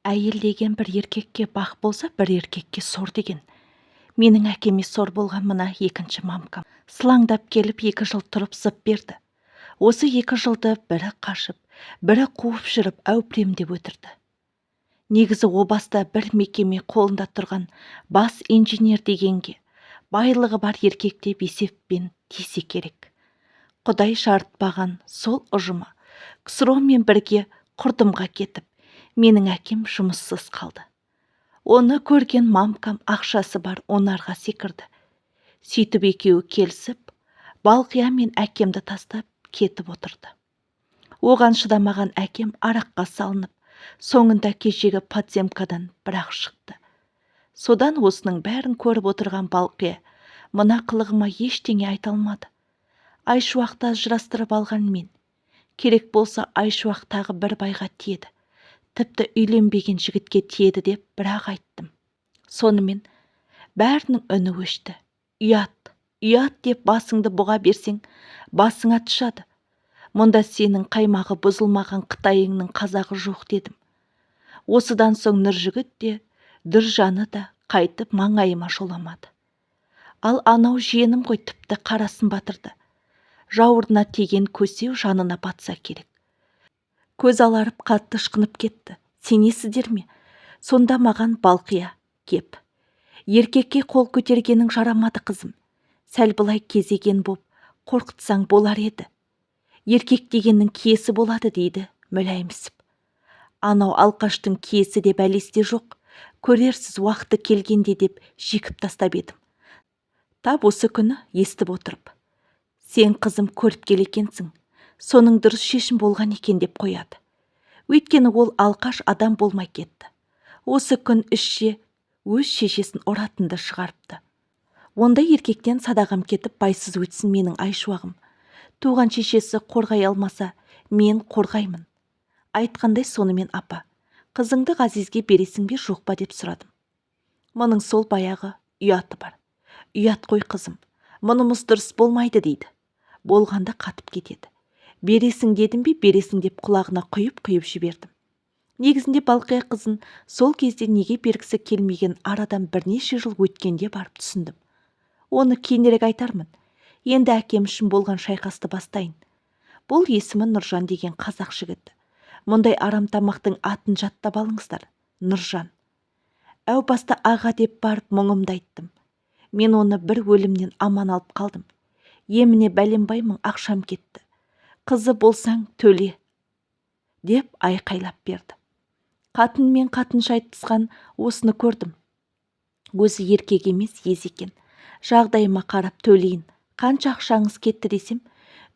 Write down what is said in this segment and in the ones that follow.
Әйел деген бір еркекке бақ болса, бір еркекке сор деген. Менің әкеме сор болған мына екінші мамкам. Сылаңдап келіп 2 жыл тұрып зып берді. Осы 2 жылды бірі қашып, бірі қуып жүріп әупіремдеп өтірді. Негізі о баста бір мекеме қолында тұрған бас инженер дегенге байлығы бар еркек деп есеппен тисе керек. Құдай жарытпаған сол ұжымы КСРО мен бірге құрдымға кетіп, менің әкем жұмыссыз қалды. Оны көрген мамкам ақшасы бар онарға секірді. Сөйтіп екеуі келісіп, Балқия мен әкемді тастап кетіп отырды. Оған шыдамаған әкем араққа салынып, соңында кешегі подземкадан бірақ шықты. Содан осының бәрін көріп отырған Балқия мына қылығыма ештеңе айта алмады. Айшуақты ажырастырып алған мен. Керек болса Айшуақ тағы бір байға тиеді. Тіпті үйленбеген жігітке тиеді деп бірақ айттым. Сонымен бәрінің үні өшті. Ұят, ұят деп басыңды бұға берсең, басыңа тұшады. Мұнда сенің қаймағы бұзылмаған Қытайыңның қазағы жоқ дедім. Осыдан соң Нұржігіт те, Дүржаны да қайтып маңайыма жоламады. Ал анау жиенім ғой тіпті қарасын батырды. Жауырына тиген көсеу жанына батса керек. Көз аларып қатты ышқынып кетті. Сенесіздер ме? Сонда маған Балқия кеп. Еркекке қол көтергенің жарамады қызым. Сәл былай кезеген боп, қорқытсаң болар еді. Еркек дегеннің киесі болады дейді мүләйімсіп. Анау алқаштың киесі де бәлесте жоқ. Көрерсіз уақыты келгенде деп жекіп тастап едім. Тап осы күні естіп отырып. Сен қызым көріп келекенсің. Соның дұрыс шешім болған екен деп қояды. Өйткені ол алқаш адам болмай кетті. Осы күн ішше өз шешесін ұратынды шығарыпты. Ондай еркектен садағам кетіп байсыз өтсін менің Айшуағым. Туған шешесі қорғай алмаса, мен қорғаймын. Айтқандай сонымен апа, қызыңды Ғазизге бересің бе жоқ па деп сұрадым. Мұның сол баяғы ұяты бар. Ұят қой қызым, мұнымыз дұрыс болмайды дейді. Болғанда қатып кетеді. Бересің дедім бе бересің деп құлағына құйып жібердім. Негізінде Балқия қызын сол кезде неге бергісі келмеген арадан бірнеше жыл өткенде барып түсіндім. Оны кейінірек айтармын. Енді әкем үшін болған шайқасты бастайын. Бұл есімі Нұржан деген қазақ жігіті. Мұндай арам тамақтың атын жаттап алыңыздар. Нұржан. Әу баста аға деп барып мұңымды айттым. Мен оны бір өлімнен аман алып қалдым. Еміне бәленбай мың ақшам кетті. Қызы болсаң төле деп айқайлап берді. Қатын мен қатынша айтысқан осыны көрдім. Өзі еркек емес ез екен. Жағдайыма қарап төлейін. Қанша ақшаңыз кетті десем,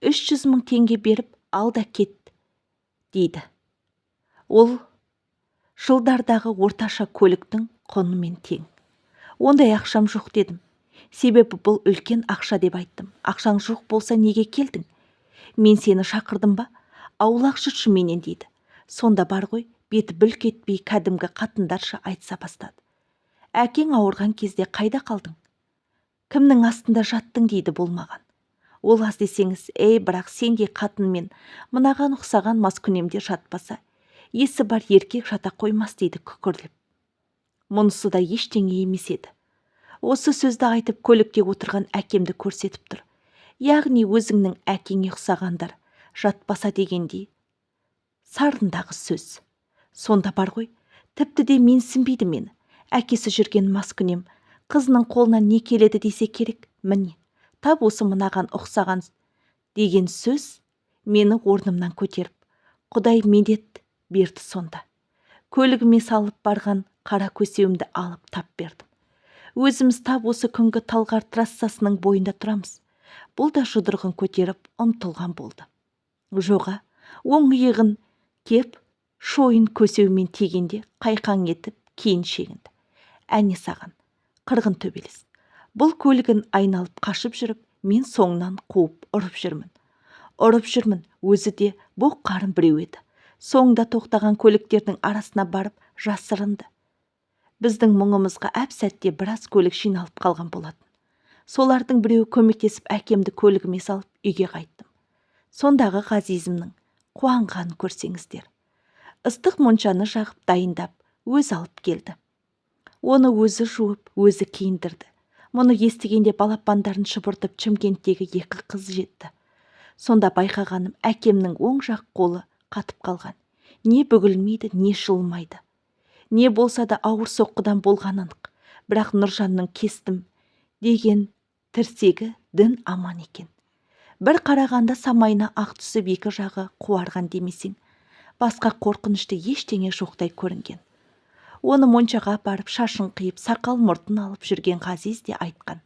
300 мың теңге беріп ал да кет дейді. Ол жылдардағы орташа көліктің құнымен тең. Ондай ақшам жоқ дедім. Себебі бұл үлкен ақша деп айттым. Ақшаң жоқ болса неге келдің? Мен сені шақырдым ба? Аулақ жүрші менен дейді. Сонда бар ғой, беті бүлк етпей кәдімгі қатындарша айтса бастады. Әкең ауырған кезде қайда қалдың? Кімнің астында жаттың дейді болмаған. Ол аз десеңіз, бірақ сендей қатынмен мынаған ұқсаған маскүнемде жатпаса, есі бар еркек жата қоймас дейді күкірлеп. Мұнысы да ештеңе емес еді. Осы сөзді айтып көлікте отырған әкемді көрсетіп тұр. Яғни өзіңнің әкеңе ұқсағандар жатпаса дегендей сарындағы сөз. Сонда бар ғой, тіпті де менсінбейді мені. Әкесі жүрген маскүнем қызының қолынан не келеді десе керек. Міне, тап осы мынаған ұқсаған деген сөз мені орнымнан көтеріп, Құдай медет берді сонда. Көлігіме салып барған қара көсеуімді алып тап бердім. Өзіміз тап осы күнгі Талғар трассасының бойында тұрамыз. Бұл да жұдырығын көтеріп ұмтылған болды. Жоға, оң иығын кеп, шойын көсеумен тигенде қайқаң етіп кейін шегінді. Әне саған, қырғын төбелес. Бұл көлігін айналып қашып жүріп, мен соңынан қуып ұрып жүрмін. Өзі де бұл қарын біреу еді. Соңда тоқтаған көліктердің арасына барып жасырынды. Біздің мұңымызға әп сәтте біраз көлік жиналып қалған болатын. Солардың біреуі көмектесіп әкемді көлігіме салып үйге қайттым. Сондағы Ғазизімнің қуанғанын көрсеңіздер. Ыстық моншаны жағып дайындап, өзі алып келді. Оны өзі жуып, өзі киіндірді. Мұны естігенде балапандарын шұбыртып Шымкенттегі 2 қыз жетті. Сонда байқағаным, әкемнің оң жақ қолы қатып қалған. Не бүгілмейді, не жылмайды. Не болса да ауыр соққыдан болған анық. Бірақ Нұржанның кестім деген тірсегі дін аман екен. Бір қарағанда самайына ақ түсіп 2 жағы қуарған демесең, басқа қорқынышты ештеңе жоқтай көрінген. Оны моншаға барып шашын қиып, сақал мұртын алып жүрген Ғазиз де айтқан.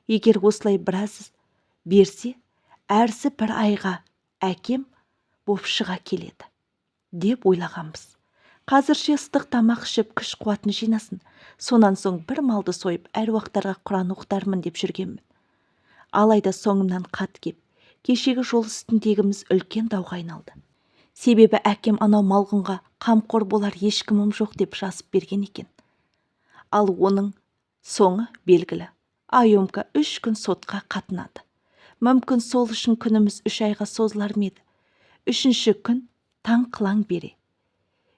Егер осылай біраз берсе, әрсі бір айға әкем боп шыға келеді, деп ойлағанбыз. Қазірше ыстық тамақ ішіп күш қуатын жинасын, сонан соң бір малды сойып әруақтарға Құран оқытармын деп жүргенмін. Алайда соңымнан қат кеп, кешегі жол үстіндегіміз үлкен дауға айналды. Себебі әкем анау малғынға қамқор болар ешкімім жоқ деп жазып берген екен. Ал оның соңы белгілі. Айомка 3 күн сотқа қатынады. Мүмкін сол үшін күніміз 3 айға созылар ма еді. 3-ші күн таң қылаң бере.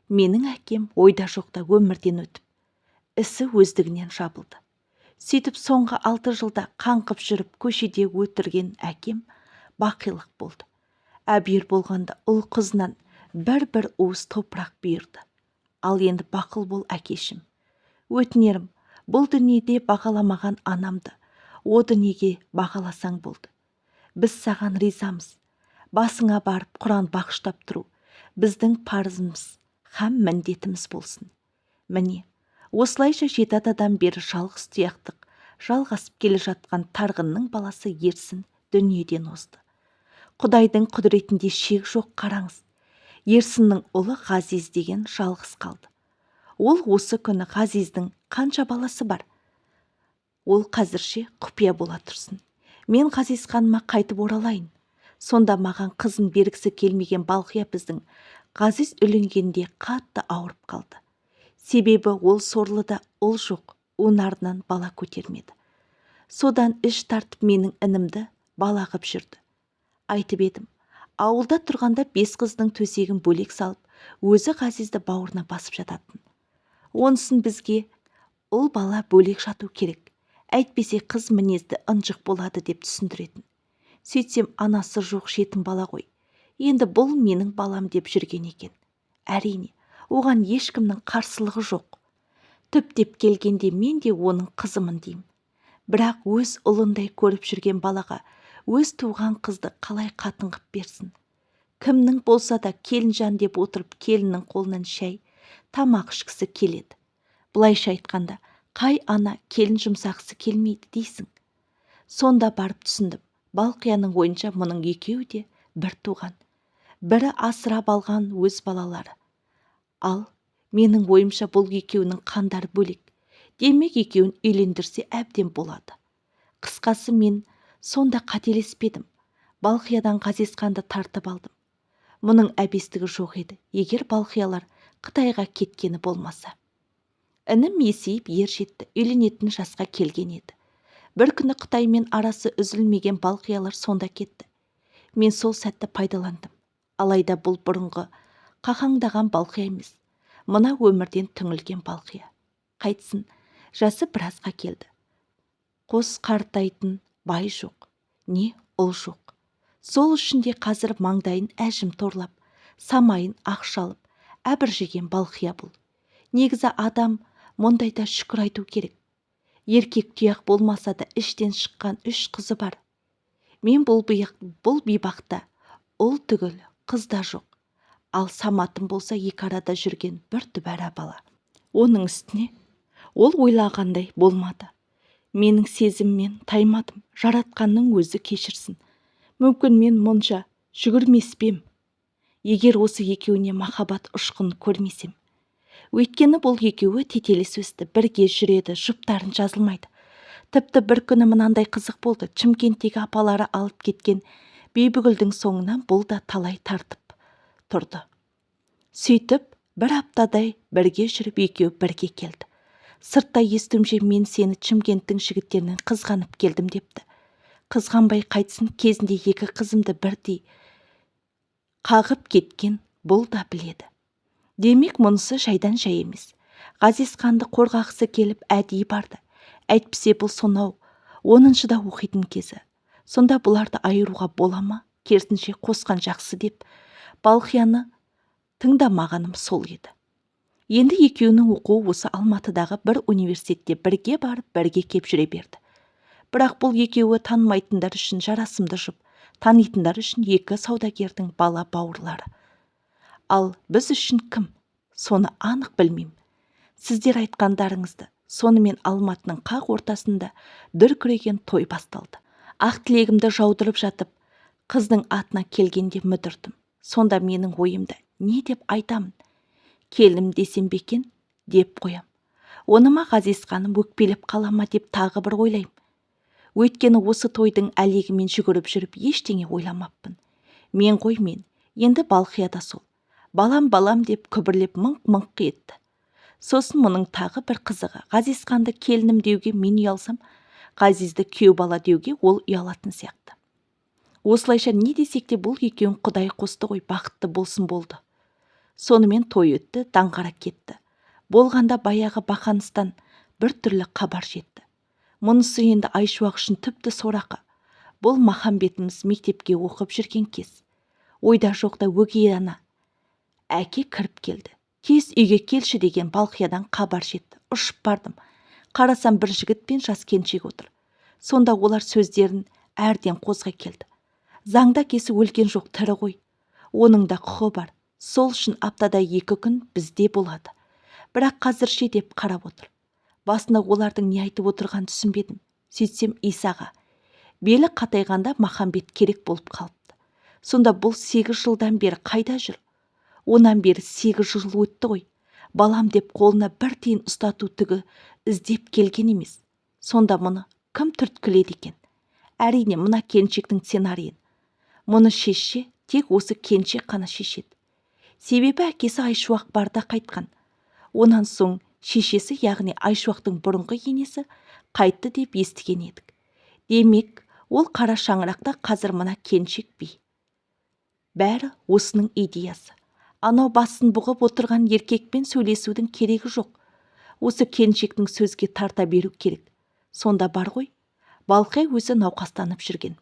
Менің әкем ойда жоқта өмірден өтіп, ісі өздігінен жабылды. Сөйтіп соңғы 6 жылда қаңқып жүріп көшеде өтірген әкем бақилық болды. Әбүйір болғанда ұл қызынан бір уыс топырақ бұйырды. Ал енді бақыл бол әкешім. Өтінерім, бұл дүниеде бағаламаған анамды, о дүниеге бағаласаң болды. Біз саған ризамыз. Басыңа барып Құран бағыштап тұру біздің парызымыз һәм міндетіміз болсын. Міне, осылайша 7 атадан бері жалғыз тұяқтық жалғасып келе жатқан Тарғынның баласы Ерсін дүниеден озды. Құдайдың құдіретінде шек жоқ, қараңыз. Ерсіннің ұлы Ғазиз деген жалғыз қалды. Ол осы күні Ғазиздің қанша баласы бар? Ол қазірше құпия бола тұрсын. Мен Ғазиз ханыма қайтып оралайын. Сонда маған қызын бергісі келмеген Балқия біздің Ғазиз үйленгенде қатты ауырып қалды. Себебі ол сорлыда ұл жоқ, онарынан бала көтермеді. Содан іш тартып менің інімді бала қып жүрді. Айтып едім, ауылда тұрғанда 5 қыздың төсегін бөлек салып, өзі Ғазизді бауырына басып жататын. Онысын бізге ұл бала бөлек жату керек, әйтпесе қыз мінезді ынжық болады деп түсіндіретін. Сөйтсем анасы жоқ жетім бала ғой. Енді бұл менің балам деп жүрген екен. Әрине, оған ешкімнің қарсылығы жоқ. Түптеп келгенде мен де оның қызымын деймін. Бірақ өз ұлындай көріп жүрген балаға өз туған қызды қалай қатын қып берсін? Кімнің болса да келінжан деп отырып келіннің қолынан шай, тамақ ішкісі келеді. Бұлайша айтқанда, қай ана келін жұмсақысы келмейді дейсің? Сонда барып түсіндім. Балқияның ойынша мұның екеуі де бір туған. Бірі асырап алған өз балалары. Ал менің ойымша бұл екеуінің қандары бөлек. Демек екеуін үйлендірсе әбден болады. Қысқасы мен сонда қателеспедім. Балқиядан Ғазиз ханды тартып алдым. Мұның әбестігі жоқ еді, егер Балқиялар Қытайға кеткені болмаса. Інім есейіп ер жетті, үйленетін жасқа келген еді. Бір күні Қытаймен арасы үзілмеген Балқиялар сонда кетті. Мен сол сәтті пайдаландым. Алайда бұл бұрынғы қақаңдаған Балқия емес. Мына өмірден түңілген Балқия. Қайтсын, жасы біразға келді. Қос қартайтын бай жоқ, не ұл жоқ. Сол үшін де қазір маңдайын әжім торлап, самайын ақшалып, әбір жеген Балқия бұл. Негізі адам мұндайда шүкір айту керек. Еркек тұяқ болмаса да іштен шыққан 3 қызы бар. Мен бұл бейбақта ұл түгіл, қыз да жоқ. Ал Саматым болса 2 арада жүрген бір дүбәра бала. Оның үстіне ол ойлағандай болмады. Менің сезіммен таймадым, жаратқанның өзі кешірсін. Мүмкін мен мұнша жүгірмеспем, егер осы екеуіне махаббат ұшқын көрмесем. Өйткені бұл екеуі тетелес өсті, бірге жүреді, жұптарын жазылмайды. Тіпті бір күні мынандай қызық болды. Шымкенттегі апалары алып кеткен Бибігүлдің соңынан бұл да талай тартып тұрды. Сөйтіп, бір аптадай бірге жүріп екеуі бірге келді. Сыртта естуімше мен сені Шымкенттің жігіттерінен қызғанып келдім депті. Қызғанбай қайтсын, кезінде 2 қызымды бірдей қағып кеткен бұл да біледі. Демек мұнысы жайдан жай емес. Ғазизханды қорғағысы келіп әдейі барды. Әйтпесе бұл сонау 10-да оқитын кезі. Сонда бұларды айыруға бола ма? Керісінше қосқан жақсы деп Балқияны тыңдамағаным сол еді. Енді екеуінің оқуы осы Алматыдағы бір университетте бірге барып, бірге кеп жүре берді. Бірақ бұл екеуі танымайтындар үшін жарасымды жұп, танитындар үшін екі саудагердің бала бауырлары. Ал біз үшін кім? Соны анық білмеймін. Сіздер айтқандарыңызды, сонымен Алматының қақ ортасында дүркіреген той басталды. Ақ тілегімді жаудырып жатып, қыздың атына келгенде мүдірдім. Сонда менің ойымда не деп айтамын? Келім десем бекен деп қоям. Оныма Ғазизханым өкпелеп қалама деп тағы бір ойлайым. Өйткені осы тойдың әлегімен жүгіріп жүріп ештеңе ойламаппын. Мен, енді Балқияда сол. Балам деп күбірлеп мыңқ-мыңқ етті. Сосын мұның тағы бір қызығы, Ғазизханды келінім деуге мен ұялсам, Ғазизді күйеу бала деуге ол ұялатын сияқты. Осылайша не десек те бұл екеуін Құдай қосты ғой, бақытты болсын болды. Сонымен той өтті, даңғара кетті. Болғанда баяғы бақаныстан бір түрлі хабар жетті. Мұнысы енді Айшуақ үшін тіпті сорақы. Бұл Махамбетіміз мектепке оқып жүрген кез. Ойда жоқта өгей ана әке кіріп келді. Тез үйге келші деген Балқиядан хабар жетті. Ұшып бардым. Қарасам бір жігіт пен жас келіншек отыр. Сонда олар сөздерін әрден қозғай келді. Заңда кесі өлген жоқ, тірі ғой. Оның да құқы бар. Сол үшін аптада 2 күн бізде болады. Бірақ қазірше деп қарап отыр. Басында олардың не айтып отырған түсінбедім. Сөйтсем Исаға белі қатайғанда Махамбет керек болып қалыпты. Сонда бұл 8 жылдан бері қайда жүр? Онан бері 8 жыл өтті ғой. Балам деп қолына бір тиын ұстату түгі іздеп келген емес. Сонда мұны кім түрткіледі екен? Әрине мына келіншектің сценарийін. Мұны шешсе, тек осы келіншек қана шешеді. Себебі әкесі Айшуақ барда қайтқан. Онан соң шешесі, яғни Айшуақтың бұрынғы енесі қайтты деп естіген едік. Демек, ол қара шаңырақта қазір мына келіншек би. Бәрі осының идеясы. Анау басын бұғып отырған еркекпен сөйлесудің керегі жоқ. Осы келіншектің сөзге тарта беру керек. Сонда бар ғой, Балқия өзі науқастанып жүрген.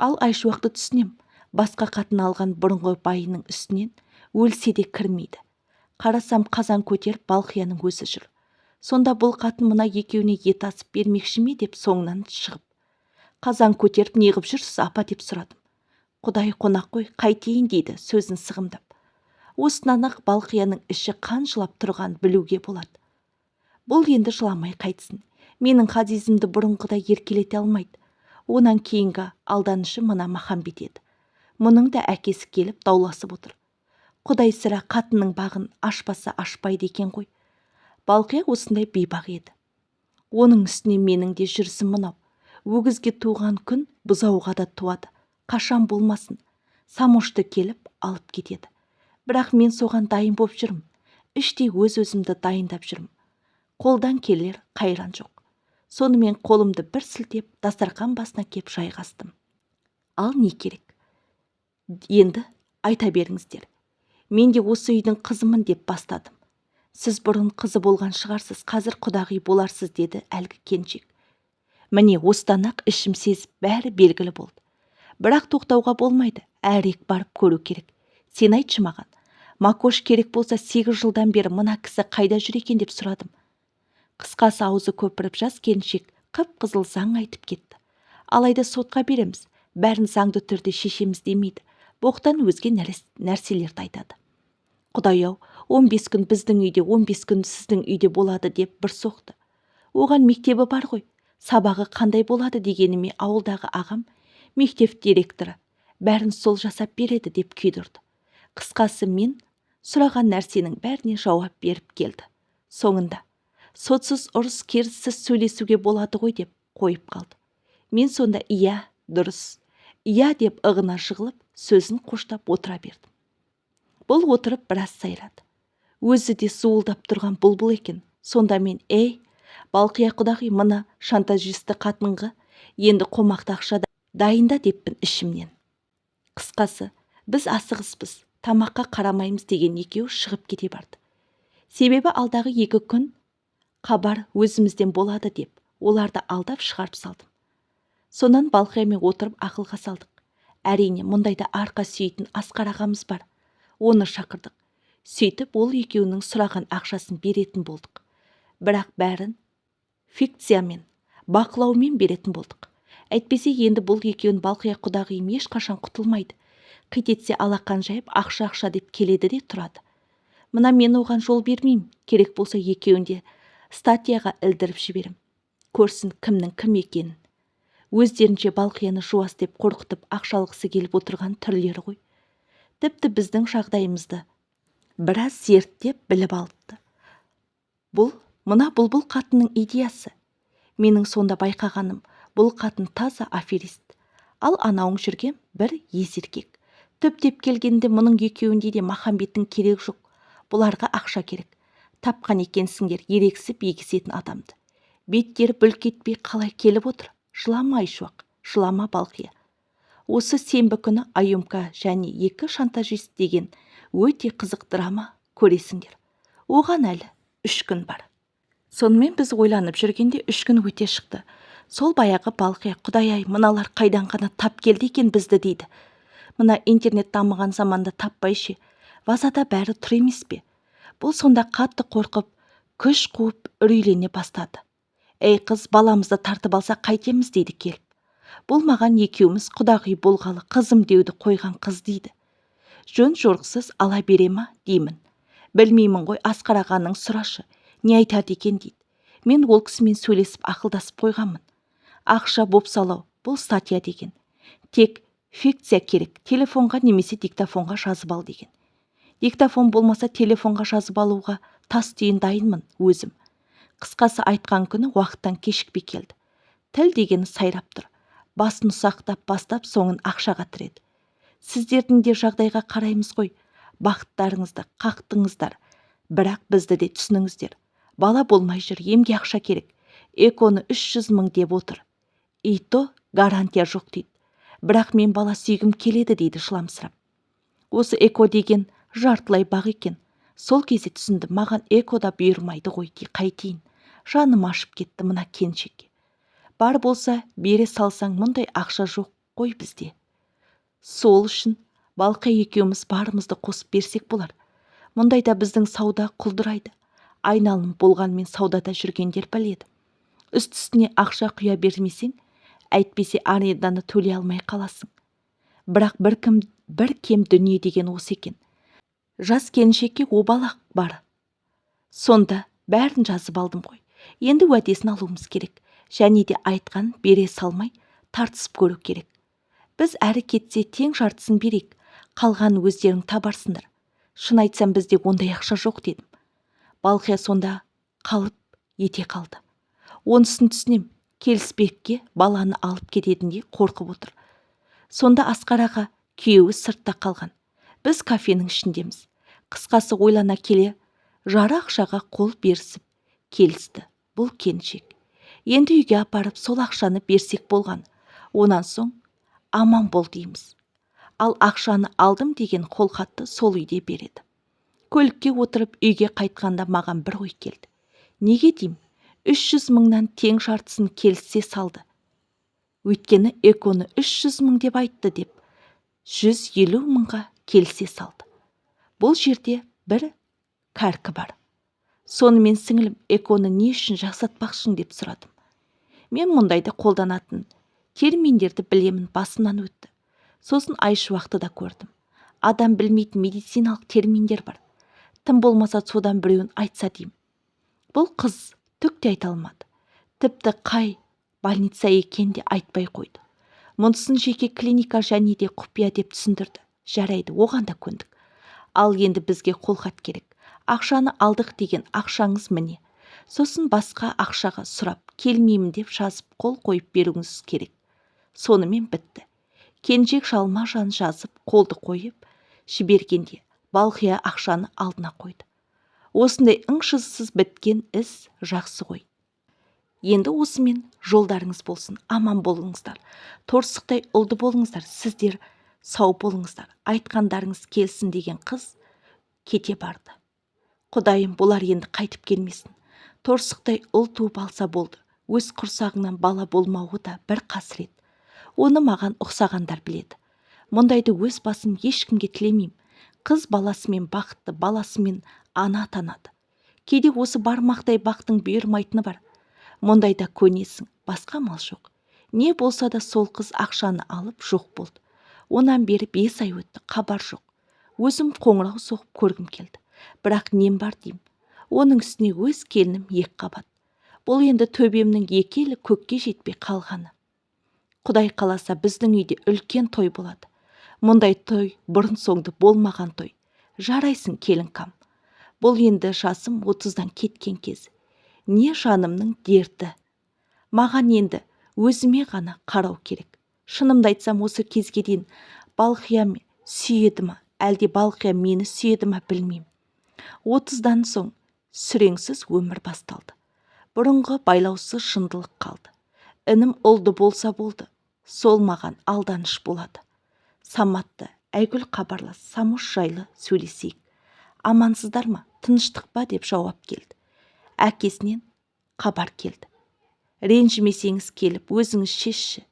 Ал Айшуақты түсінем. Басқа қатын алған бұрынғы байының үстінен өлсе де кірмейді. Қарасам қазан көтеріп Балқияның өзі жүр. Сонда бұл қатын мына екеуіне ет асып бермекші ме деп соңынан шығып. Қазан көтеріп неғып жүрсіз апа деп сұрадым. Құдай қонақ қой, қайтейін дейді сөзін сығымдап. Осынан ақ Балқияның іші қан жылап тұрған білуге болады. Бұл енді жыламай қайтсын. Менің Ғазизімді бұрынғыдай еркелете алмайды. Онан кейінгі алданышы мына Махамбет еді. Мұның да әкесі келіп дауласып отыр. Құдай сірә қатынның бағын ашпаса ашпайды екен ғой. Балқия осындай бейбақ еді. Оның үстіне менің де жүрісім мынау. Өгізге туған күн бұзауға да туады. Қашан болмасын. Самошты келіп алып кетеді. Бірақ мен соған дайын боп жүрмін. Іштей өз-өзімді дайындап жүрмін. Қолдан келер қайран жоқ. Сонымен қолымды бір сілтеп, дастархан басына кеп жайғастым. Ал не керек? Енді айта беріңіздер. Мен де осы үйдің қызымын деп бастадым. Сіз бұрын қызы болған шығарсыз, қазір құдағи боларсыз деді әлгі келіншек. Міне осыдан ақ ішім сезіп бәрі белгілі болды. Бірақ тоқтауға болмайды, әрек барып көру керек. Сен айтшы маған, Макош керек болса 8 жылдан бері мына кісі қайда жүр екен деп сұрадым. Қысқасы аузы көпіріп жас келіншек қып-қызыл заң айтып кетті. Алайда сотқа береміз, бәрін заңды түрде шешеміз демейді. Боқтан өзге нәрселерді айтады. Құдай-ау, 15 күн біздің үйде, 15 күн сіздің үйде болады деп бір соқты. Оған мектебі бар ғой, сабағы қандай болады дегеніме ауылдағы ағам, мектеп директоры, бәрін сол жасап береді деп күйдірді. Қысқасы мен сұраған нәрсенің бәріне жауап беріп келді. Соңында сотсыз ұрыс керіссіз сөйлесуге болады ғой деп қойып қалды. Мен сонда иә, дұрыс, иә деп ығына жығылып, сөзін қоштап отыра бердім. Бұл отырып біраз сайрады. Өзі де суылдап тұрған бұлбұл екен. Сонда мен, Балқия құдағи, мына шантажисті қатынғы енді қомақты ақша дайында деппін ішімнен. Қысқасы, біз асығыспыз, тамаққа қарамаймыз деген екеу шығып кете барды. Себебі алдағы 2 күн хабар өзімізден болады деп, оларды алдап шығарып салдым. Сонан Балқиямен отырып ақылға салдық. Әрине, мұндайда арқа сүйейтін Асқар ағамыз бар. Оны шақырдық. Сөйтіп, ол екеуінің сұраған ақшасын беретін болдық. Бірақ бәрін фикциямен, бақылаумен беретін болдық. Әйтпесе енді бұл екеуін Балқия құдағиым ешқашан құтылмайды. Қит етсе алақан жайып, ақша деп келеді де тұрады. Мына мен оған жол бермеймін. Керек болса екеуін де статьяға ілдіріп жіберем. Көрсін кімнің кім екенін. Өздерінше Балқияны жуас деп қорқытып ақшалғысы келіп отырған түрлері ғой. Тіпті біздің жағдайымызды біраз зерттеп біліп алыпты. Мына бұлбұл қатынның идеясы. Менің сонда байқағаным, бұл қатын таза аферист. Ал анауың жүрген бір есеркек. Түптеп келгенде мұның екеуінде де Махамбеттің керек жоқ. Бұларға ақша керек. Тапқан екенсіңдер ерексіп егісетін адамды. Беттері бүлк етпей қалай келіп отыр? Жылама Айшуақ, жылама Балқия. Осы сенбі күні Айымка және 2 шантажист деген өте қызық драма көресіңдер. Оған әлі 3 күн бар. Сонымен біз ойланып жүргенде 3 күн өте шықты. Сол баяғы Балқия, құдай-ай, мыналар қайдан ғана тап келді екен бізді дейді. Мына интернет дамыған заманда таппайшы, вазада бәрі тұр емес пе? Бұл сонда қатты қорқып, күш қуып үрейлене бастады. Ей қыз, баламызды тартып алса қайтеміз дейді келіп. Бұл маған екеуміз құдағи болғалы қызым деуді қойған қыз дейді. Жөн жорықсыз ала бере ма деймін. Білмеймін ғой, Асқар ағаның сұрашы, не айтады екен дейді. Мен ол кісімен сөйлесіп ақылдасып қойғанмын. Ақша бопсалау, бұл статья деген. Тек фикция керек, телефонға немесе диктофонға жазып ал деген. Диктофон болмаса телефонға жазып алуға тас түйін дайынмын өзім. Қысқасы айтқан күні уақыттан кешікпей келді. Тіл дегені сайрап тұр. Басын ұсақтап бастап соңын ақшаға тіреді. Сіздердің де жағдайға қараймыз ғой. Бақыттарыңызды қақтыңыздар. Бірақ бізді де түсініңіздер. Бала болмай жүр, емге ақша керек. Эконы 300 мың деп отыр. Ито гарантия жоқ дейді. Бірақ мен бала сүйгім келеді дейді жыламсырап. Осы эко деген жартылай бақ екен. Сол кезде түсінді, маған экода бұйырмайды ғой дей қайтейін. Жаным ашып кетті мына келіншекке. Бар болса бере салсаң, мұндай ақша жоқ қой бізде. Сол үшін Балқия екеуміз барымызды қосып берсек болар. Мұндайда біздің сауда құлдырайды. Айналым болғанмен саудада жүргендер біледі. Үст-үстіне ақша құя бермесең, әйтпесе аренданы төлей алмай қаласың. Бірақ бір кем дүние деген осы екен. Жас келіншекке обалақ бар. Сонда бәрін жазып алдым ғой. Енді уәдесін алуымыз керек. Және де айтқан бере салмай тартысып көру керек. Біз әрі кетсе тең жартысын берейік. Қалған өздерің табарсыңдар. Шын айтсам бізде ондай ақша жоқ дедім. Балқия сонда қалып ете қалды. Онысын түсінем. Келіспекке баланы алып кететіндей қорқып отыр. Сонда Асқар аға күйеуі сыртта қалған. Біз кафенің ішіндеміз. Қысқасы ойлана келе жары ақшаға қол берісіп келісті бұл келіншек. Енді үйге апарып сол ақшаны берсек болған. Онан соң аман бол дейміз. Ал ақшаны алдым деген қолхатты сол үйде береді. Көлікке отырып үйге қайтқанда маған бір ой келді. Неге дейм? 300 мыңнан тең жартысын келіссе салды. Өйткені эконы 300 мың деп айтты деп 150 мыңға келісе салды. Бұл жерде бір кәркі бар. Сонымен сіңілім, эконы не үшін жақсатпақшың деп сұрадым. Мен мұндайды қолданатын терминдерді білемін, басымнан өтті. Сосын Айшуақты да көрдім. Адам білмейтін медициналық терминдер бар. Тым болмаса содан біреуін айтса деймін. Бұл қыз түк те айта алмады. Тіпті қай больница екен де айтпай қойды. Мұнысын жеке клиника және де құпия деп түсіндірді. Жарайды, оған да көндік. Ал енді бізге қолхат керек. Ақшаны алдық деген ақшаңыз міне. Сосын басқа ақшаға сұрап келмеймін деп жазып қол қойып беруіңіз керек. Сонымен бітті. Кенжек жалма жан жазып қолды қойып жібергенде Балқия ақшаны алдына қойды. Осындай ың-шызсыз біткен іс жақсы ғой. Енді осымен жолдарыңыз болсын, аман болыңыздар. Торсықтай ұлды болыңыздар, сіздер сау болыңыздар. Айтқандарыңыз келсін деген қыз кете барды. Құдайым, бұлар енді қайтып келмесін. Торсықтай ұл туып алса болды. Өз құрсағыңнан бала болмауы да бір қасірет. Оны маған ұқсағандар біледі. Мұндайды өз басым ешкімге тілемеймін. Қыз баласымен бақытты, баласымен ана атанады. Кейде осы бармақтай бақтың бұйырмайтыны бар. Мұндайда көнесің, басқа амал жоқ. Не болса да сол қыз ақшаны алып жоқ болды. Онан бері 5 ай өтті, хабар жоқ. Өзім қоңырау соғып көргім келді. Бірақ нем бар деймін. Оның үстіне өз келінім 2 қабат. Бұл енді төбемнің 2 елі көкке жетпей қалғаны. Құдай қаласа біздің үйде үлкен той болады. Мұндай той бұрын соңды болмаған той. Жарайсың келінкам. Бұл енді жасым 30-дан кеткен кез. Не жанымның дерті. Маған енді өзіме ғана қарау керек. Шынымды айтсам, осы кезге дейін Балқия сүйеді ма, әлде Балқия мені сүйеді ма білмеймін. 30-дан соң сүреңсіз өмір басталды. Бұрынғы байлаусыз шындылық қалды. Інім ұлды болса болды, сол маған алданыш болады. Саматты, Айгүл хабарлас, Самуш жайлы сөйлесейік. Амансыздар ма, тыныштық па деп жауап келді. Әкесінен хабар келді. Ренжімесеңіз келіп, өзіңіз шешші.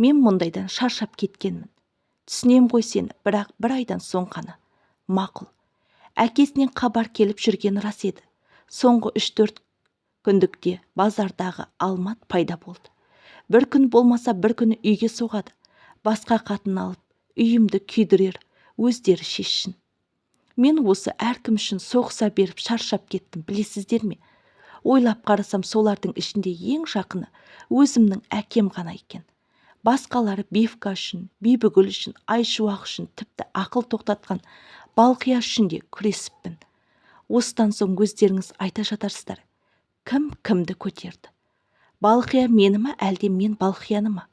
Мен мұндайдан шаршап кеткенмін. Түсінем ғой сені, бірақ 1 айдан соң ғана. Мақұл. Әкесінен хабар келіп жүрген рас еді. Соңғы 3-4 күндікте базардағы алмат пайда болды. Бір күн болмаса бір күні үйге соғады. Басқа қатын алып, үйімді күйдірер, өздері шешсін. Мен осы әркім үшін соғыса беріп шаршап кеттім, білесіздер ме? Ойлап қарасам, солардың ішінде ең жақыны өзімнің әкем ғана екен. Басқалары Бевка үшін, Бибігүл үшін, Айшуақ үшін, тіпті ақыл тоқтатқан Балқия үшін де күресіппін. Осыдан соң өздеріңіз айта жатарсыздар. Кім кімді көтерді? Балқия мені ма, әлде мен Балқияны ма?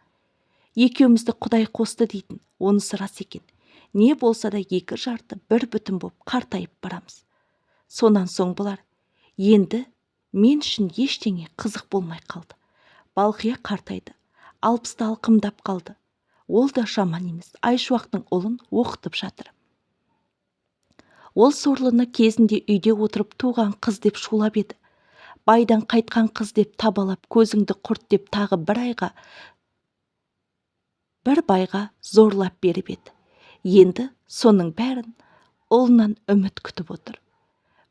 Екеумізді Құдай қосты дейтін, онысы рас екен. Не болса да 2 жарты 1 бүтін боп қартайып барамыз. Сонан соң бұлар, енді мен үшін ештеңе қызық болмай қалды. Балқия қартайды, 60-та алқымдап қалды. Ол да жаман емес, Айшуақтың ұлын оқытып жатыр. Ол сорлыны кезінде үйде отырып туған қыз деп шулап еді. Байдан қайтқан қыз деп табалап, көзіңді құрт деп тағы 1 айға бір байға зорлап беріп еді. Енді соның бәрін ұлынан үміт күтіп отыр.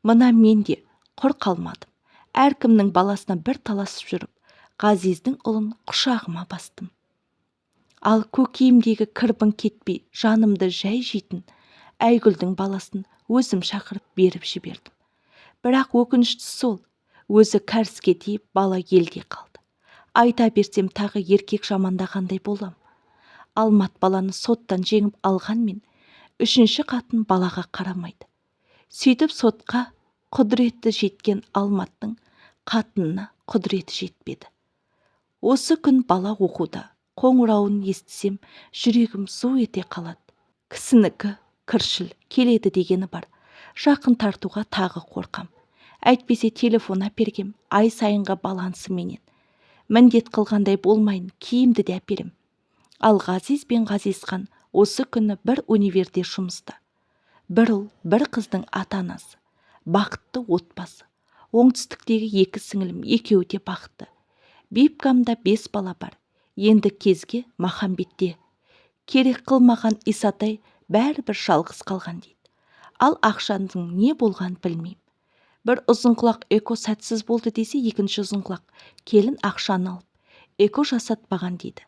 Мына мен де құр қалмадым. Әркімнің баласына бір таласып жүріп, Ғазиздің ұлын құшағыма бастым. Ал көкейімдегі кірбің кетпей, жанымды жай жейтін Айгүлдің баласын өзім шақырып беріп жібердім. Бірақ өкініштісі сол, өзі кәріске тиіп, бала елде қалды. Айта берсем тағы еркек жамандағандай болам. Алмат баланы соттан жеңіп алғанмен, 3-ші қатын балаға қарамайды. Сөйтіп сотқа құдіреті жеткен Алматтың қатынына құдіреті жетпеді. Осы күн бала оқуда, қоңырауын естісем, жүрегім су ете қалады. Кісінікі кіршіл келеді дегені бар. Жақын тартуға тағы қорқам. Әйтпесе телефон әпергем, ай сайынғы балансы менен. Міндет қылғандай болмайын, киімді де әперем. Ал Ғазиз бен Ғазизхан осы күні бір универде жұмыста. Бір ұл, бір қыздың ата-анасы. Бақытты отбасы. Оңтүстіктегі 2 сіңілім, екеуі де бақытты. Бибкамда 5 бала бар. Енді кезге Махамбетте. Керек қылмаған Исатай бәрібір жалғыз қалған дейді. Ал ақшаның не болған білмеймін. Бір ұзынқұлақ эко сәтсіз болды десе, 2-ші ұзынқұлақ келін ақшаны алып, эко жасатпаған дейді.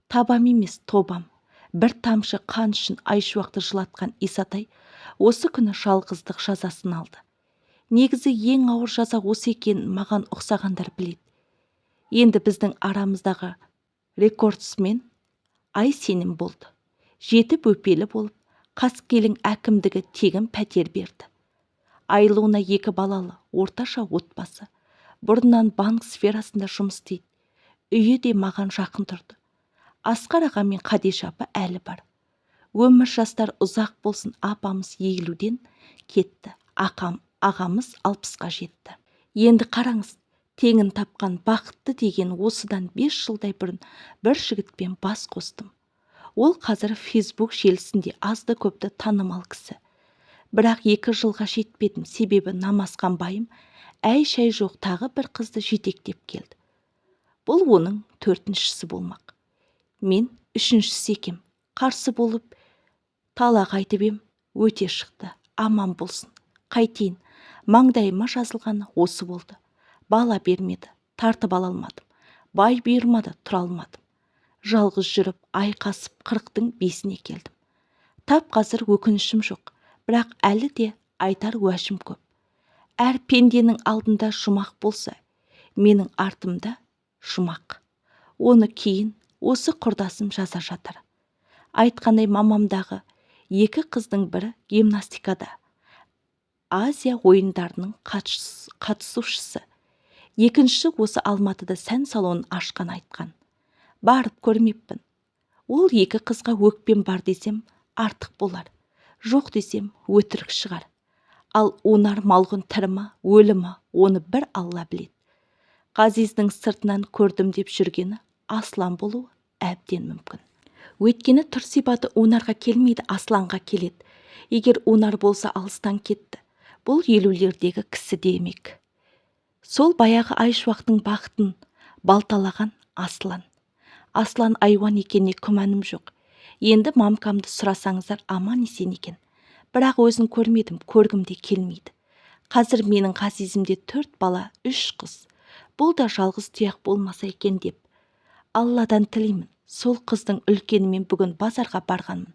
Табам емес, тобам. Бір тамшы қан үшін Айшуақты жылатқан Исатай осы күні жалғыздық жазасын алды. Негізі ең ауыр жаза осы екен, маған ұқсағандар біледі. Енді біздің арамыздағы рекордсмен ай сенім болды. 7 бөпелі болып, Қаскелең әкімдігі тегін пәтер берді. Айлуына 2 балалы, орташа отбасы. Бұрыннан банк сферасында жұмыс істейді. Үйі де маған жақын тұрды. Асқар аға мен Қадиша апа әлі бар. Өмір жастар ұзақ болсын, апамыз 50-ден кетті. Ағамыз 60-ға жетті. Енді қараңыз, теңін тапқан бақытты деген осыдан 5 жылдай бұрын бір жігітпен бас қостым. Ол қазір Facebook желісінде азды көпті танымал кісі. Бірақ 2 жылға жетпедім, себебі намазхан байым әй-шәй жоқ тағы бір қызды жетектеп келді. Бұл оның 4-шісі болмақ. Мен 3-шісі екем. Қарсы болып талақ айтып ем, өте шықты. Аман болсын. Қайтейін, маңдайыма жазылғаны осы болды. Бала бермеді, тартып ала алмадым. Бай бұйырмады, тұра алмадым. Жалғыз жүріп, айқасып 40-тың 5-іне келдім. Тап қазір өкінішім жоқ, бірақ әлі де айтар уәжім көп. Әр пенденің алдында жұмақ болса, менің артымда жұмақ. Оны кейін осы құрдасым жаза жатыр. Айтқандай мамамдағы 2 қыздың бірі гимнастикада, Азия ойындарының қатысушысы. 2-ші осы Алматыда сән салонын ашқан айтқан. Барып көрмеппін. Ол 2 қызға өкпем бар десем артық болар. Жоқ десем өтірік шығар. Ал онар малғын тірі ма, өлі ма, оны бір Алла біледі. Ғазиздің сыртынан көрдім деп жүргені Аслан болуы әбден мүмкін. Өйткені тұрсипаты онарға келмейді, Асланға келеді. Егер онар болса алыстан кетті. Бұл 50-лердегі кісі демек. Сол баяғы Айшуақтың бақытын балталаған Аслан. Аслан айуан екеніне күмәнім жоқ. Енді мамкамды сұрасаңыздар аман есен екен. Бірақ өзін көрмедім, көргім де келмейді. Қазір менің Ғазизімде 4 бала, 3 қыз. Бұл да жалғыз тұяқ болмаса екен деп. Алладан тілеймін. Сол қыздың үлкенімен бүгін базарға барғанмын.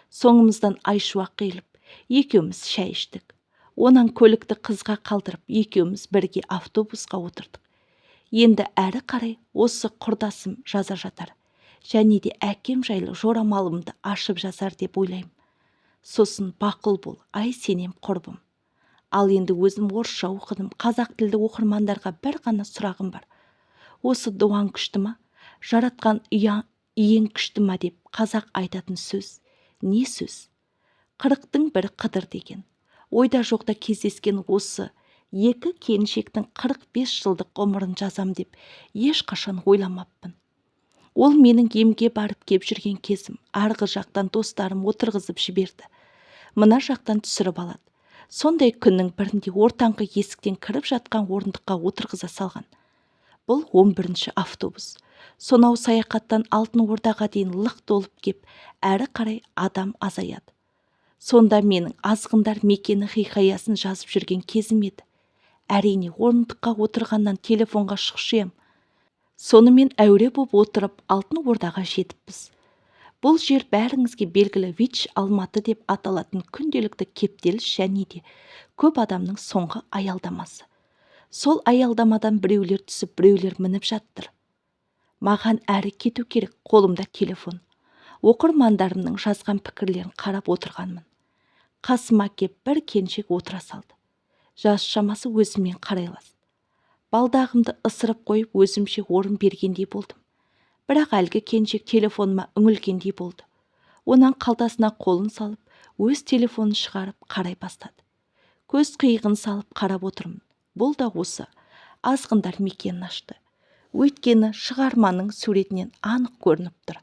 Соңымыздан Айшуақ қиылып, екеуміз шай іштік. Онан көлікті қызға қалдырып, екеуміз бірге автобусқа отырдық. Енді әрі қарай осы құрдасым жаза жатар. Және де әкем жайлы жорамалымды ашып жазар деп ойлаймын. Сосын бақыл бол, ай сенем құрбым. Ал енді өзім орысша оқыдым. Қазақ тілді оқырмандарға бір ғана сұрағым бар. Осы дуаң күшті ма? Жаратқан иең күшті ма деп қазақ айтатын сөз. Не сөз? 40-тың бірі Қыдыр деген. Ойда жоқта кездескен осы 2 келіншектің 45 жылдық ғұмырын жазам деп ешқашан ойламаппын. Ол менің емге барып кеп жүрген кезім. Арғы жақтан достарым отырғызып жіберді. Мына жақтан түсіріп алады. Сондай күннің бірінде ортаңғы есіктен кіріп жатқан орындыққа отырғыза салған. Бұл 11-ші автобус. Сонау саяхаттан Алтын Ордаға дейін лық толып кеп, әрі қарай адам азаяды. Сонда менің азғындар мекені хикаясын жазып жүрген кезім еді. Әрине, орындыққа отырғаннан телефонға шықшы ем. Сонымен әуре боп отырып Алтын Ордаға жетіппіз. Бұл жер бәріңізге белгілі ВИЧ Алматы деп аталатын күнделікті кептеліс және де көп адамның соңғы аялдамасы. Сол аялдамадан біреулер түсіп, біреулер мініп жаттыр. Маған әрі кету керек, қолымда телефон. Оқырмандарымның жазған пікірлерін қарап отырғанмын. Қасыма кеп бір келіншек отыра салды. Жас шамасы өзімен қарайлас. Балдағымды ысырып қойып өзімше орын бергендей болдым. Бірақ әлгі келіншек телефоныма үңілгендей болды. Онан қалтасына қолын салып, өз телефонын шығарып қарай бастады. Көз қиығын салып қарап отырмын. Бұл да осы азғындар мекенін ашты. Өйткені шығарманың суретінен анық көрініп тұр.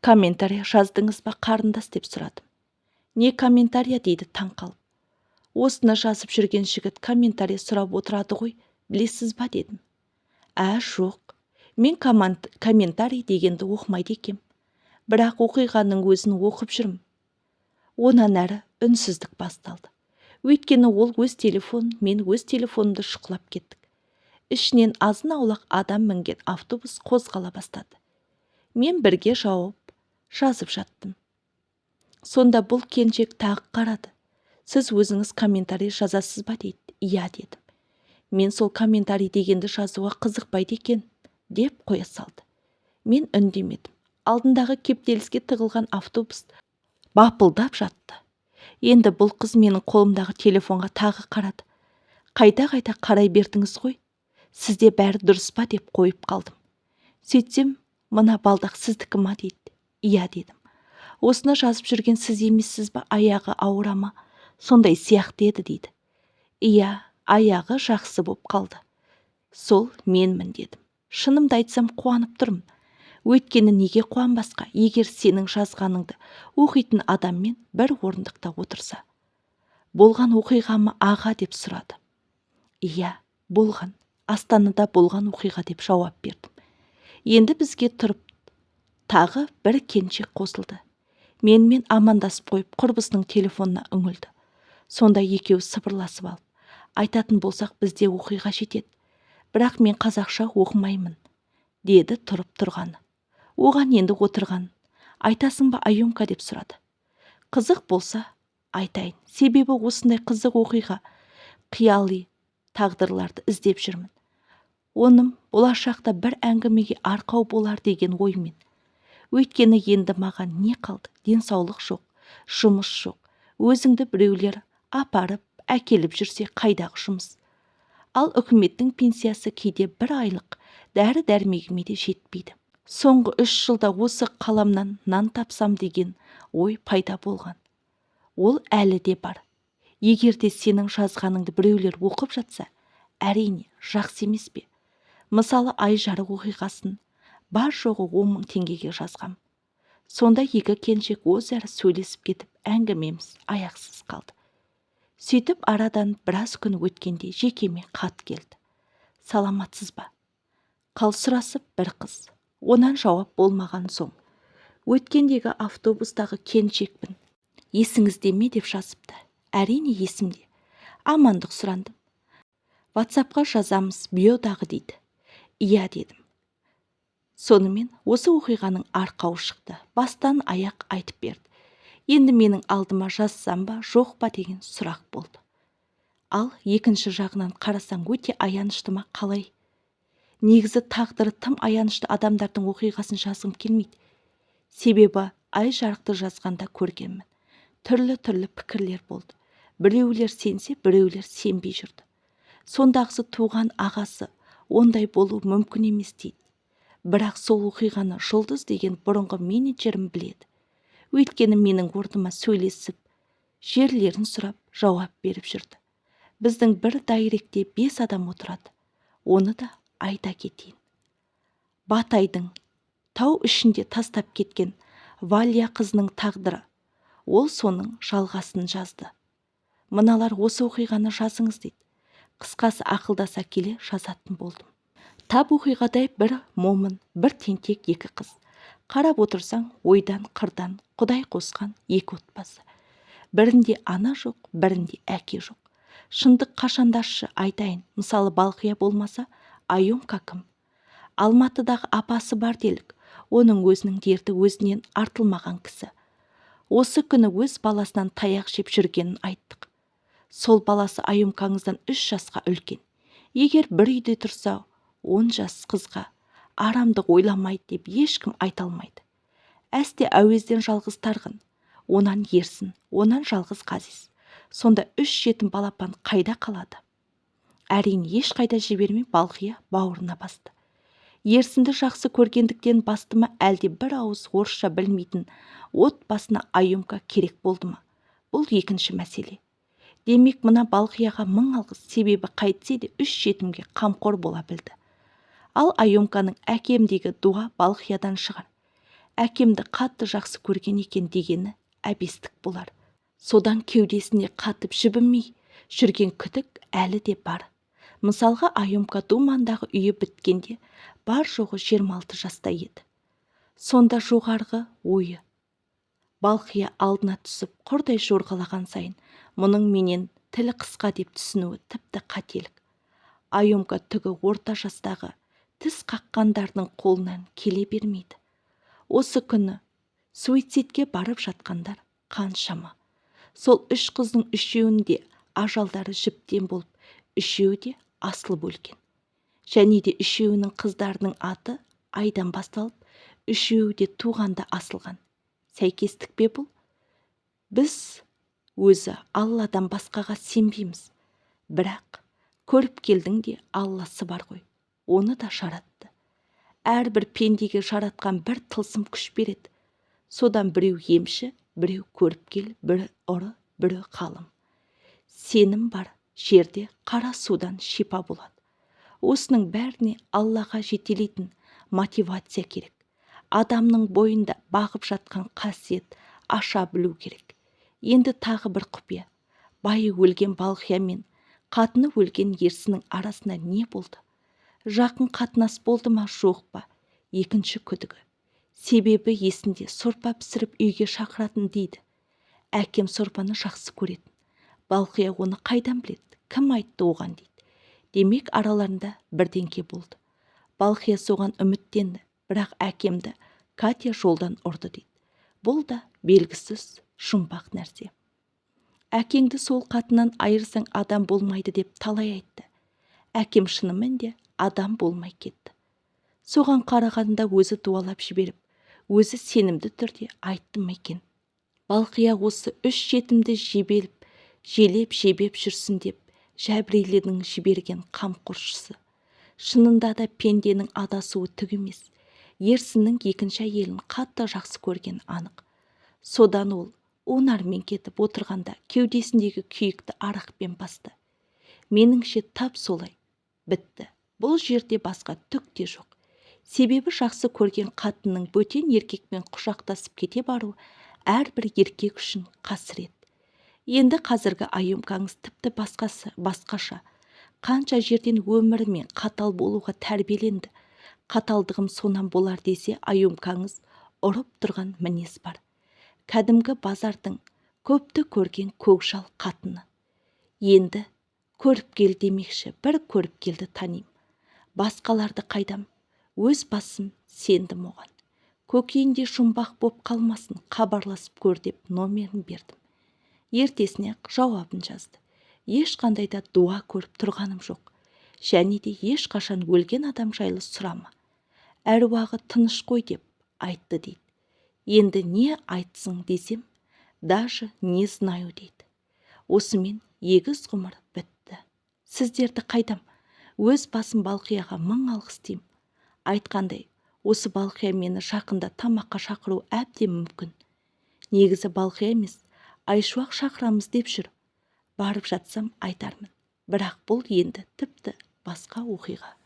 Комментария жаздыңыз ба, қарындас деп сұрадым. Не комментария дейді таң қалып. Осыны жазып жүрген жігіт комментария сұрап отырады ғой, білесіз ба дедім. Жоқ, мен комментарий дегенді оқымайды екем. Бірақ оқиғаның өзін оқып жүрмін. Онан әрі үнсіздік басталды. Өйткені ол өз телефон, мен өз телефонымды шұқылап кеттік. Ішінен азын аулақ адам мінген автобус қозғала бастады. Мен бірге жауап жазып жаттым. Сонда бұл келіншек тағы қарады. Сіз өзіңіз комментарий жазасыз ба дейді. Иә дедім. Мен сол комментарий дегенді жазуға қызықпайды екен деп қоя салды. Мен үндемедім. Алдындағы кептеліске тығылған автобус бапылдап жатты. Енді бұл қыз менің қолымдағы телефонға тағы қарады. Қайта қарай бердіңіз ғой. Сізде бәрі дұрыс па деп қойып қалдым. Сөйтсем, мына балдақ сіздікі ма дейді. Иә дедім. Осыны жазып жүрген сіз емессіз ба, аяғы ауыра ма? Сондай сияқты еді дейді. Иә, аяғы жақсы боп қалды. Сол менмін дедім. Шынымды айтсам қуанып тұрмын. Өйткені неге қуанбасқа, егер сенің жазғаныңды оқитын адаммен бір орындықта отырса. болған оқиға ма аға деп сұрады. Иә, болған. Астанада болған оқиға деп жауап бердім. Енді бізге тұрып тағы бір келіншек қосылды. Менімен амандасып қойып құрбысының телефонына үңілді. Сонда екеуі сыбырласып алып, айтатын болсақ бізде оқиға жетеді. Бірақ мен қазақша оқымаймын, деді тұрып тұрғаны. Оған енді отырған. Айтасың ба Аюмка деп сұрады. Қызық болса айтайын. Себебі осындай қызық оқиға, қияли тағдырларды іздеп жүрмін. Оным болашақта бір әңгімеге арқау болар деген оймен. Өйткені енді маған не қалды? Денсаулық жоқ, жұмыс жоқ. Өзіңді біреулер апарып, әкеліп жүрсе қайдағы жұмыс? Ал үкіметтің пенсиясы кейде 1 айлық дәрі-дәрмегіме де жетпейді. Соңғы 3 жылда осы қаламнан нан тапсам деген ой пайда болған. Ол әлі де бар. Егер де сенің жазғаныңды біреулер оқып жатса, әрине жақсы емес пе? Мысалы, ай жарық оқиғасын бар жоғы 10 000 теңгеге жазғам. Сонда екі келіншек өзара сөйлесіп кетіп, әңгімеміз аяқсыз қалды. Сөйтіп арадан біраз күн өткенде жекеме хат келді. Саламатсыз ба? Қал сұрасып бір қыз. Онан жауап болмаған соң, өткендегі автобустағы келіншекпін. Есіңізде ме деп жазыпты. Әрине есімде. Амандық сұрандым. WhatsApp-қа жазамыз биодағы дейді. Иә дедім. Сонымен осы оқиғаның арқауы шықты. Бастан аяқ айтып берді. Енді менің алдыма жазсам ба, жоқ па деген сұрақ болды. Ал екінші жағынан қарасаң өте аянышты ма, қалай? Негізі тағдыры тым аянышты адамдардың оқиғасын жазғым келмейді. Себебі ай жарықты жазғанда көргенмін. Түрлі пікірлер болды. Біреулер сенсе, біреулер сенбей жүрді. Сондағысы туған ағасы ондай болу мүмкін емес дейді. Бірақ сол оқиғаны Жұлдыз деген бұрынғы менеджерім біледі. Өйткені менің орныма сөйлесіп, жерлерін сұрап, жауап беріп жүрді. Біздің бір дайректе 5 адам отырады. Оны да айта кетейін. Батайдың тау ішінде тастап кеткен Валия қызының тағдыры. Ол соның жалғасын жазды. Мыналар осы оқиғаны жазыңыз дейді. Қысқасы ақылдаса келе жазатын болдым. Тап оқиғадай бір момын, бір тентек екі қыз. Қарап отырсаң, ойдан қырдан Құдай қосқан екі отбасы. Бірінде ана жоқ, бірінде әке жоқ. Шындық қашандашы айтайын. Мысалы, Балқия болмаса, Аюмка кім? Алматыдағы апасы бар делік. Оның өзінің дерті өзінен артылмаған кісі. Осы күні өз баласынан таяқ жеп жүргенін айттық. Сол баласы Аюмкаңыздан 3 жасқа үлкен. Егер бір үйде тұрса, 10 жас қызға арамдық ойламайды деп ешкім айта алмайды. Әсте әуезден жалғыз тарғын, онан ерсін, онан жалғыз қазис. Сонда 3 жетім балапан қайда қалады? Әрине ешқайда жібермей Балқия бауырына басты. Ерсінді жақсы көргендіктен басты ма, әлде бір ауыз орысша білмейтін отбасына Аюмка керек болды ма? Бұл екінші мәселе. Демек мына Балқияға 1000 алғыс, себебі қайтсе де 3 жетімге қамқор бола білді. Ал Аюмканың әкемдегі дуа Балқиядан шығар. Әкемді қатты жақсы көрген екен дегені әбестік болар. Содан кеудесіне қатып жібімей жүрген күдік әлі де бар. Мысалға, Аюмка Думандағы үйі біткенде бар жоғы 26 жаста еді. Сонда жоғарғы ойы. Балқия алдына түсіп, құрдай жорғалаған сайын, мұның менен тілі қысқа деп түсінуі тіпті қателік. Аюмка түгі орта жастағы тіс қаққандардың қолынан келе бермейді. Осы күні суицидке барып жатқандар қаншама. Сол 3 қыздың 3-еуінде ажалдары жіптен болып, 3-еуі де асылып өлген. Және де 3-еуінің қыздарының аты айдан басталып, 3-еуі де туғанда асылған. Сәйкестік пе бұл? Біз өзі Алладан басқаға сенбейміз. Бірақ көріп келдің де Алласы бар ғой. Оны да жаратты. Әрбір пендеге жаратқан бір тылсым күш береді. Содан біреу емші, біреу көріп кел, бірі ұры, бірі қалым. Сенім бар жерде қара судан шипа болады. Осының бәріне Аллаға жетелейтін мотивация керек. Адамның бойында бағып жатқан қасиет аша білу керек. Енді тағы бір құпия. байы өлген Балқия мен қатыны өлген ерсінің арасына не болды? Жақын қатынас болды ма жоқ па? Екінші күдігі. Себебі есінде сорпа пісіріп үйге шақыратын дейді. Әкем сорпаны жақсы көретін. Балқия оны қайдан біледі? Кім айтты оған дейді. Демек араларында бірдеңке болды. Балқия соған үміттенді, бірақ әкемді Катя жолдан ұрды дейді. Бұл да белгісіз жұмбақ нәрсе. Әкеңді сол қатыннан айырсаң адам болмайды деп талай айтты. Әкем шынымен де адам болмай кетті. Соған қарағанда өзі дуалап жіберіп, өзі сенімді түрде айтты ма екен. Балқия осы 3 жетімді желеп жүрсін деп жәбірейлінің жіберген қамқоршысы. Шынында да пенденің адасуы түк емес. Ерсіннің екінші әйелін қатты жақсы көрген анық. Содан ол онармен кетіп отырғанда кеудесіндегі күйікті арақпен басты. Меніңше тап солай. Бітті. Бұл жерде басқа түк те жоқ. Себебі жақсы көрген қатынның бөтен еркекпен құшақтасып кете бару әрбір еркек үшін қасірет. Енді қазіргі Айымкаңыз тіпті басқаша. Қанша жерден өмірімен қатал болуға тәрбиеленді. Қаталдығым сонан болар десе Айымкаңыз ұрып тұрған мінез бар. Кәдімгі базардың көпті көрген көкжал қатыны. Енді көріп кел демекші, бір көріп келді таним. Басқаларды қайдам, өз басым сендім оған. Көкейінде жұмбақ боп қалмасын, хабарласып көр деп номерін бердім. Ертесіне жауабын жазды. Ешқандай да дуа көріп тұрғаным жоқ. Және де ешқашан өлген адам жайлы сұрама. Әруағы тыныш қой деп айтты дейді. Енді не айтсың десем, даже не знаю дейді. Осымен егіз ғұмыр бітті. Сіздерді қайдам, өз басым Балқияға мың алғыс деймін. Айтқандай, осы Балқия мені жақында тамаққа шақыру әбден мүмкін. Негізі Балқия емес, Айшуақ шақырамыз деп жүр. Барып жатсам айтармын. Бірақ бұл енді тіпті басқа оқиға.